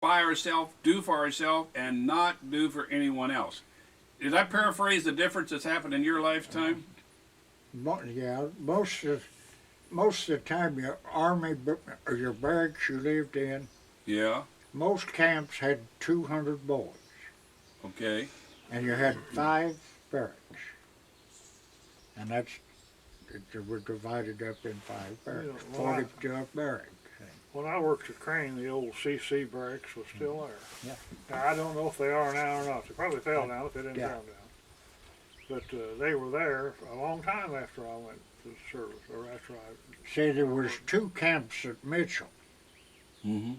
by ourselves, do for ourselves, and not do for anyone else. Did I paraphrase the difference that's happened in your lifetime? Yeah, most of the time your army or your barracks you lived in, Yeah. most camps had 200 boys, Okay. and you had 5 barracks, and they were divided up in 5 barracks, Yeah, 40 barracks. When I worked at Crane, the old CC barracks was still there. Yeah. Now, I don't know if they are now or not. They probably fell down if they didn't Yeah. come down. But they were there a long time after I went to service, or after I. See, there was 2 camps at Mitchell. Mm-hmm.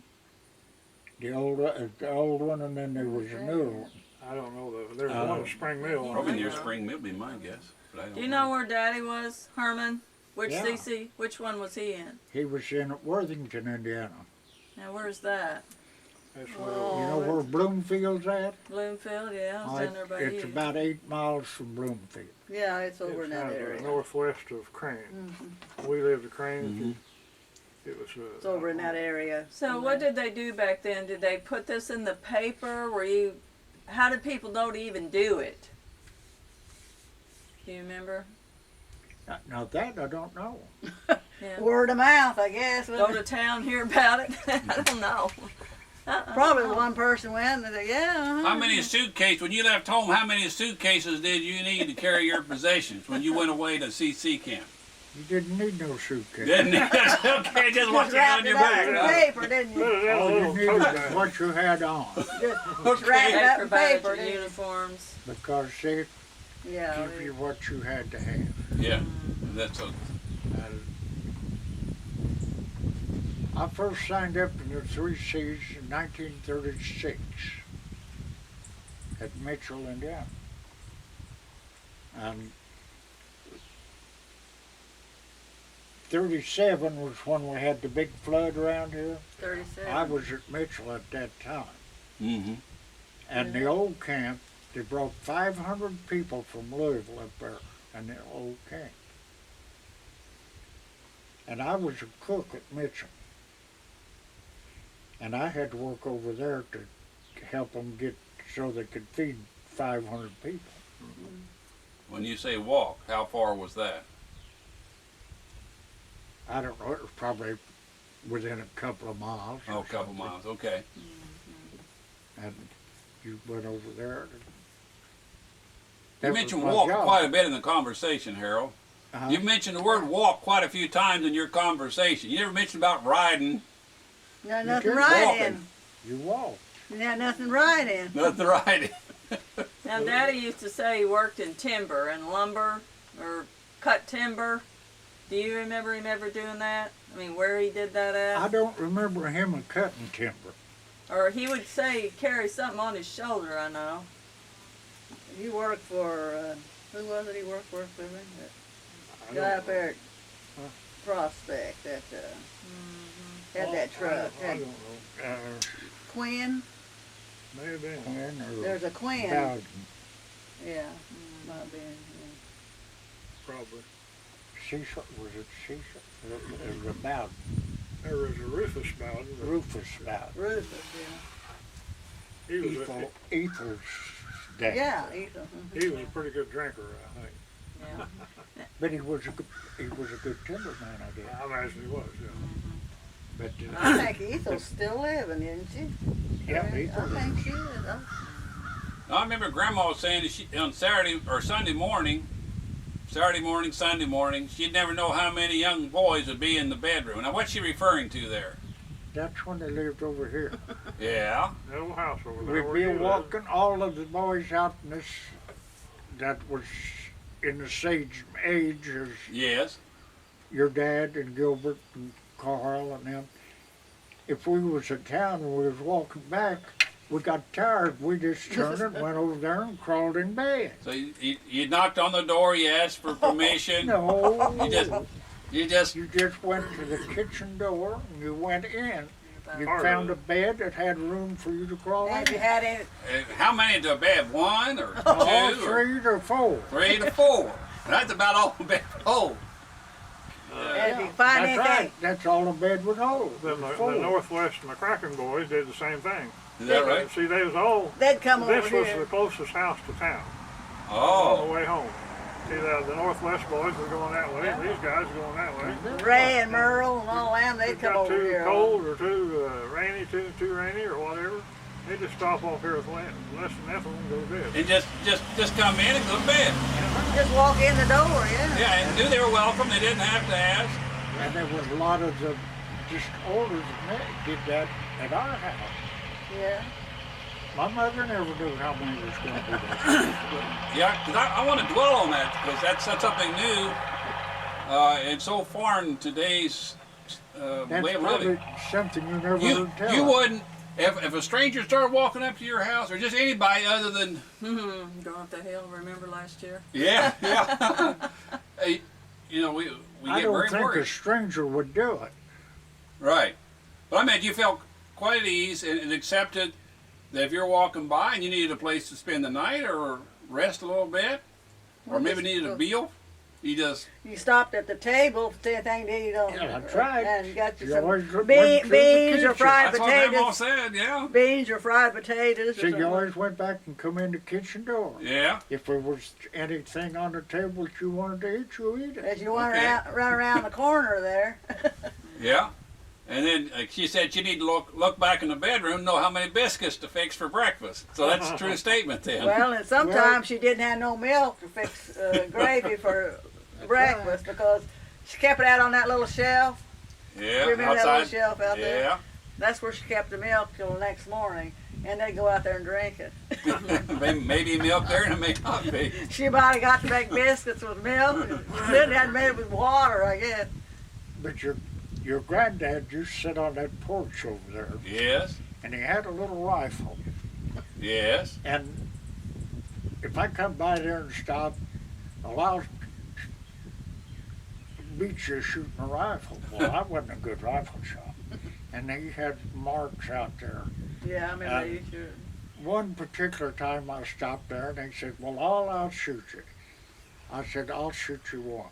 The old one, and then there was a newer one. I don't know though. There's one at Spring Mill. Probably near Spring Mill, be my guess. But I don't Do you know where Daddy was, Herman? Which Yeah. CC? Which one was he in? He was in Worthington, Indiana. Now, where's that? That's You where know where Bloomfield's at? Bloomfield, yeah, I was down there by It's you. about 8 miles from Bloomfield. Yeah, it's over it's in that kind of area. northwest of Crane. Mhm. We lived at Crane. It was. It's over in that area. So what did they do back then? Did they put this in the paper? How did people know to even do it? Do you remember? Now that I don't know. Yeah. Word of mouth, I guess. Go to town, hear about it? I don't know. Probably one person went and they said, yeah. How many suitcases, when you left home, how many suitcases did you need to carry your possessions when you went away to CC camp? You didn't need no suitcase. Didn't you? Okay, just what Just you had on wrapped your it up back. in huh? paper, didn't you? Put it in a All you little needed tote was bag. what you had on, Just wrap it up Extra in badge paper, and didn't you? uniforms. because they Yeah. give you what you had to have. Yeah, that's a. I first signed up in the 3 C's in 1936 at Mitchell, Indiana. And 37 was when we had the big flood around here. 37. I was at Mitchell at that time. Mm-hmm. And the old camp, they brought 500 people from Louisville up there in the old camp. And I was a cook at Mitchell. And I had to work over there to help them get so they could feed 500 people. When you say walk, how far was that? I don't know, it was probably within a couple of miles. Oh, or a couple something. miles. Okay. And you went over there. You That mentioned was my walk job. quite a bit in the conversation, Harold. Uh-huh. You mentioned the word walk quite a few times in your conversation. You never mentioned about riding. Got You nothing just right walking. in. You walked. You got nothing right in. Nothing riding. Now, Daddy used to say he worked in timber and lumber or cut timber. Do you remember him ever doing that? I mean, where he did that I at? don't remember him cutting timber. Or he would say he'd carry something on his shoulder, I know. You worked for, who was it he worked for him? I Guy don't up there at Prospect that had that truck. I Had don't know. Quinn. May have been. Quinn or There's a Quinn. Bowden. Yeah, might have been. Probably. Cecil, was it Cecil? It was a Bowden. There was a Rufus Bowden. but Rufus Bowden. Yeah. Rufus, He was a, Ethel's yeah. dad. Yeah, Ethan. he was a pretty good drinker, I think. Yeah. But he was a good timberman, I guess. I imagine he was, yeah. But I think Ethel's still living, isn't she? yeah, I Ethel. think she is. I remember Grandma was saying that she, on Saturday or Sunday morning, Sunday morning, she'd never know how many young boys would be in the bedroom. Now, what's she referring to there? That's when they lived over here. Yeah. That old house over there. We'd where be you lived. walking all of the boys out in this, that was in the sage age as Yes. your dad and Gilbert and Carl and them. If we was in town and we was walking back, we got tired, we just turned and went over there and crawled in bed. So you knocked on the door, you asked for permission. No, You just you just went to the kitchen door and you went in. You Part of found it. a bed that had room for you to crawl Have you in. had any? how many to a bed? 1 or 2 Oh, or 3 to 4. 3 to 4. That's about all the bed hold. Have If you find That's anything, right. That's all the bed would hold. Then the Full. Northwest McCracken boys did the same thing. Is that right? See, they was all. they'd come over This was here. the closest house to town on the Oh. way home. See, the Northwest boys were going that way, and these guys were going that way. Ray and Merle and all them, If they'd it come got over too here. cold or too rainy, too rainy or whatever, they just stop off here with less than nothing and go to bed. And just come in and go to bed. Just walk in the door, yeah. Yeah, and knew they were welcome. They didn't have to ask. And there was a lot of the just older than me did that at our house. Yeah. My mother never knew how many was going to be there. Yeah, because I want to dwell on that because that's something new and so foreign in today's That's way of probably living. something you never You heard tell. you wouldn't if a stranger started walking up to your house or just anybody other than Going up the hill, remember last year? yeah. Hey, you know we I get don't very think worried. a stranger would do it. Right. But I meant you felt quite at ease and accepted that if you're walking by and you needed a place to spend the night or rest a little bit, or Well, maybe just needed a go- meal, you just You stopped at the table for anything to eat on. Yeah, that's right. And got you You some always went beans through the or kitchen. fried that's what Grandma potatoes. said, yeah. Beans or fried potatoes. See, or you something. always went back and come in the kitchen door. Yeah. If there was anything on the table that you wanted to eat, you eat it. As you run Okay. run around the corner there. Yeah. And then she said she needed to look back in the bedroom and know how many biscuits to fix for breakfast. So that's a true statement then. Well, and sometimes she didn't have no milk to fix gravy for breakfast because she kept it out on that little shelf. yeah. You remember that outside. little shelf out there? Yeah. That's where she kept the milk till the next morning, and they'd go out there and drink it. Maybe milk there and it may not be. She might have got to make biscuits with milk, and then had made it with water, I guess. But your granddad used to sit on that porch over there, Yes. and he had a little rifle. Yes. And if I come by there and stop, I'll beat you shooting a rifle. Well, I wasn't a good rifle shot. And he had marks out there. Yeah, I remember you should. One particular time I stopped there and he said, well, I'll shoot you. I said, I'll shoot you once.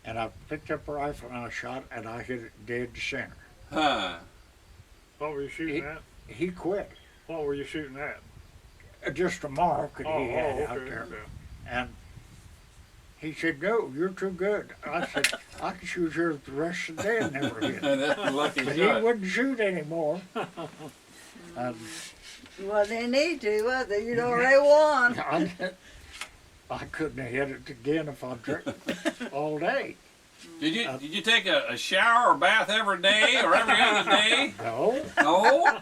And I picked up a rifle and I shot and I hit it dead center. Huh. What were you shooting at? He quit. What were you shooting at? Just a mark that he had okay, out there. okay. And he said, no, you're too good. I said, I can shoot yours the rest of the day and never hit. That's a lucky But he shot. wouldn't shoot anymore. And Wasn't any need to, was there? You'd already won. I couldn't have hit it again if I drank all day. Did you take a shower or bath every day or every other day? No, No.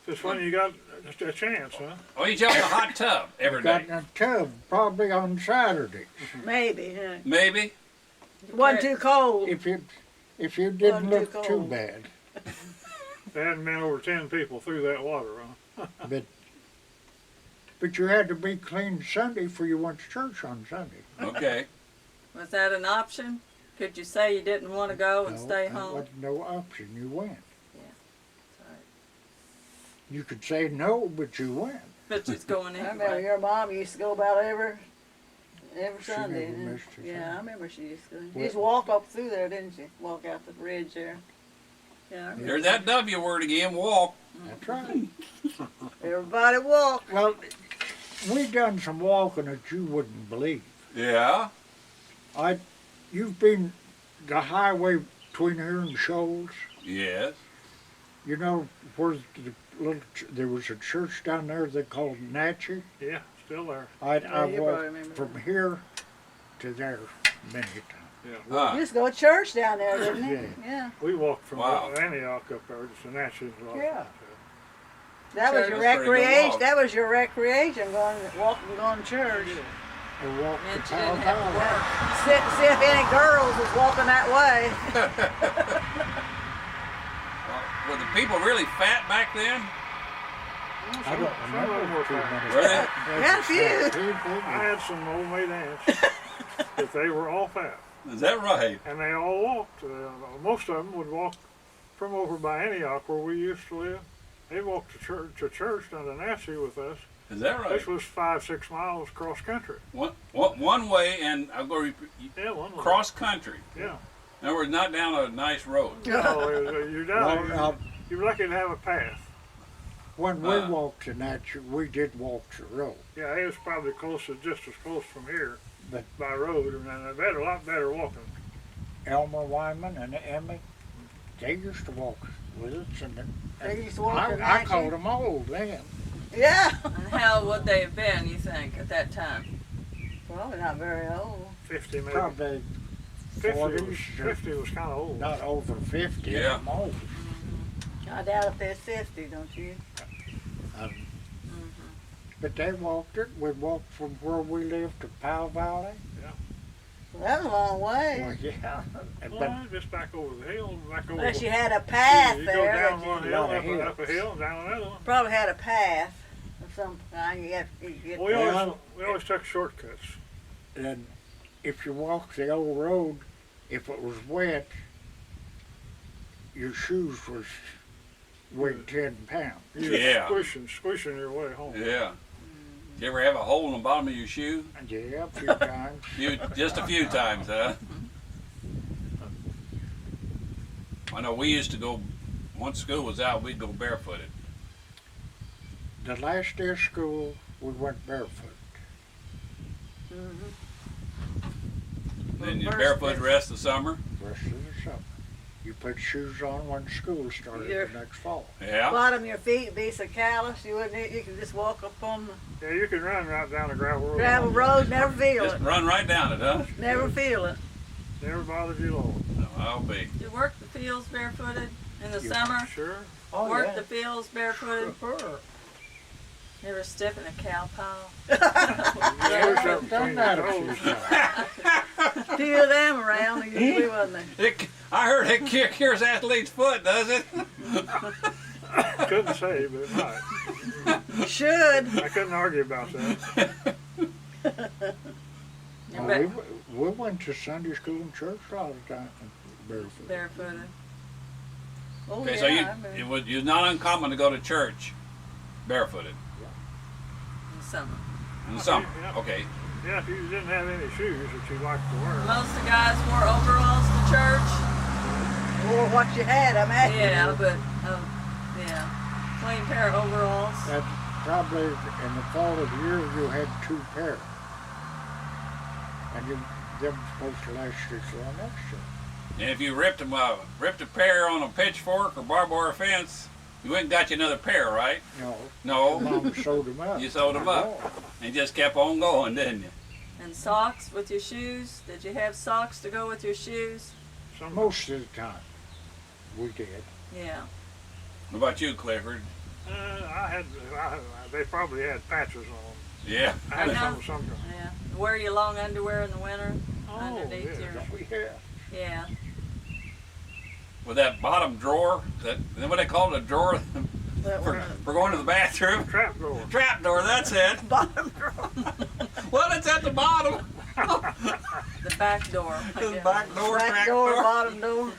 Just when you got a chance, huh? Oh, you jump in a hot tub every got day. in a tub probably on Saturdays. Maybe. Huh? Maybe. Wasn't too cold. If you didn't Wasn't too look too cold. bad. There hadn't been over 10 people through that water, huh? But you had to be clean Sunday for you went to church on Sunday. Okay. Was that an option? Could you say you didn't want to go and No, stay that home? wasn't no option. You went. Sorry. You could say no, but you went. But she's going I remember anyway. your mom used to go about every She Sunday. never huh? missed a Yeah, I Sunday. remember she used to. Well- She used to walk up through there, didn't she? Walk out the ridge there. Yeah, I remember. There's that W word again. Walk. That's right. Everybody walked. Well, we done some walking that you wouldn't believe. Yeah. You've been the highway between here and Shoals. Yes. You know where there was a church down there they called Natchez. Yeah, still there. I you probably walked remember from that. here to there many times. Yeah. You Huh. used to go to church down there, didn't you? Yeah. Yeah. We walked from Wow. Antioch up there to Natchez. Yeah. That was Church your was pretty good recreation. walk. That was your recreation, going to church. I walked And to she didn't have to Powell. work. See if any girls was walking that way. Were the people really fat back then? I don't Some of them remember were too fat. many. Were they? Yeah, a few. I had some old maid aunts, but they were all fat. Is that right? And they all walked. Most of them would walk from over by Antioch where we used to live He walked to church down to Nancy with us. Is that right? This was 5-6 miles cross country. One way, and I'll go Yeah, one was. cross country. Yeah. In other words, not down a nice road. No, you're down. Well, You're lucky to have a path. when we walked to Natchez, we did walk the road. Yeah, it was probably just as close from here But- by road, and they had a lot better walking. Elmer Wyman and Emmy, they used to walk with us, and They used to walk to I Natchez? called them old then. Yeah. And how would they have been, you think, at that time? Probably not very old. 50 maybe. Probably 50 was, 40s, 50 was kind of old. not over 50. Yeah. I'm old. I doubt if they're 50, don't you? But they walked it. We walked from where we lived to Powell Valley. Well, that's a long way. Well, yeah. But Well, just back over the hill, back over. Unless you had a path you there. go that down you one hill, Lot of up a hills. hill, and down another one. probably had a path of some kind. You get We there. always took shortcuts. and if you walked the old road, if it was wet, your shoes was weighed 10 pounds. You were Yeah. squishing your way home. Yeah. Did you ever have a hole in the bottom of your shoe? Yeah, a few times. Just a few times, huh? I know we used to go, once school was out, we'd go barefooted. The last day of school, we went barefoot. Then you First barefoot day. the rest of the summer. Rest of the summer. You put shoes on when school started Yeah. the next fall. Yeah. Bottom of your feet would be so callous you wouldn't. You could just walk up on the Yeah, you can run right down the gravel road. gravel road, never feel Just it. run right down it, huh? Never feel it. Never bothered you long. No, I'll be. Did you work the fields barefooted in the Yeah. summer? Sure. Oh, Work the fields barefooted? Sure. Never step in a cow pile? Yeah, I've done that a few times. Few of them around usually, wasn't I heard it cures athlete's foot, does it? Couldn't say, but it might. they? Should. I couldn't argue about that. Oh, we went to Sunday school and church all the time barefoot. Barefooted. Oh Okay, yeah. so I remember. it was not uncommon to go to church barefooted In the summer. in the summer. Yeah. Okay. Yeah, if you didn't have any shoes that you liked to wear. Most of the guys wore overalls to church. Or what you had, I'm asking. Yeah, but yeah, clean pair of overalls. That's probably in the fall of the year you had 2 pairs. And them supposed to last you till next year. And if you ripped a pair on a pitchfork or barbed wire fence, you went and got you another pair, right? No, No. Mom sewed them up. You sewed 'em up. And just kept on going, didn't you? And socks with your shoes. Did you have socks to go with your shoes? Some, Most of the time, we did. Yeah. What about you, Clifford? they probably had patches on them. Yeah. I had I know. some sometimes. Yeah. Wear your long underwear in the winter Oh, underneath yeah. your. We had. Yeah. With that bottom drawer, what they call it, a drawer That for, was for going to the bathroom? Trap door. Trap door, that's it. bottom drawer. Well, it's at the bottom. The back door. I The guess. back door, Back trap door, door. bottom door.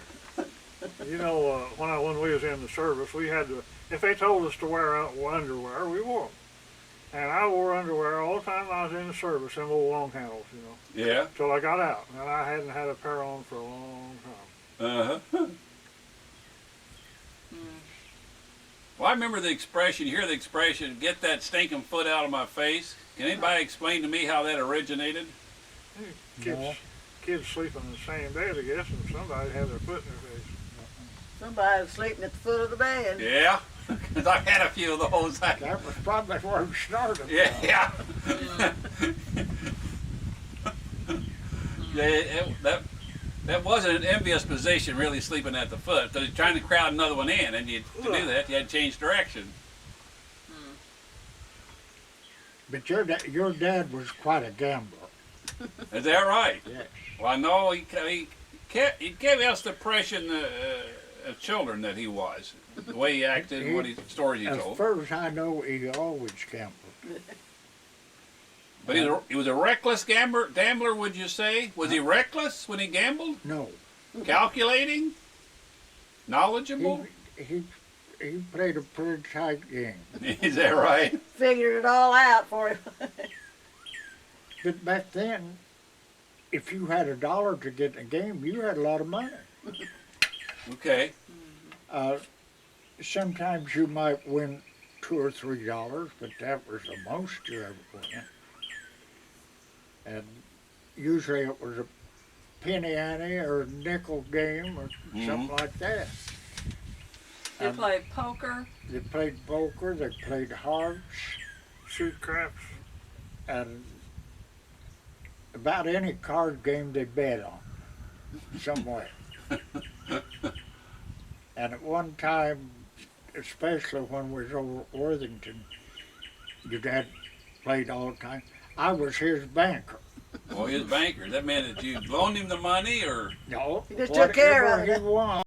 You know, when we was in the service, we had to, if they told us to wear underwear, we wore them. And I wore underwear all the time I was in the service, them old long handles, you know, Yeah. till I got out. And I hadn't had a pair on for a long time. Uh-huh. Well, I remember the expression, you hear the expression, get that stinking foot out of my face. Can anybody explain to me how that originated? Kids, No. kids sleeping in the same bed, I guess, and somebody had their foot in their face. Somebody was sleeping at the foot of the bed. Yeah, because I've had a few of those. That was probably where we started. Yeah. That wasn't an envious position, really, sleeping at the foot. Because you're trying to crowd another one in, and to do that, you had to change direction. But your dad was quite a gambler. Is that right? Yes. Well, I know he gave us the impression of children that he was. The way he acted and what stories he As told. far as I know, he always gambled. But he was a reckless gambler, would you say? Was he reckless when he gambled? No. Calculating? Knowledgeable? He he played a pretty tight game. Is that right? Figured it all out for him. But back then, if you had $1 to get in a game, you had a lot of money. Okay. Sometimes you might win $2 or $3, but that was the most you ever win. And usually it was a penny ante or a nickel game or something like that. You played poker. They played poker, they played hearts, Shoot craps. and about any card game they bet on, some way. And at one time, especially when we was over at Worthington, your dad played all the time. I was his banker. Well, he was a banker. That meant that you loaned him the money, or No, He just took care of whatever it. he won,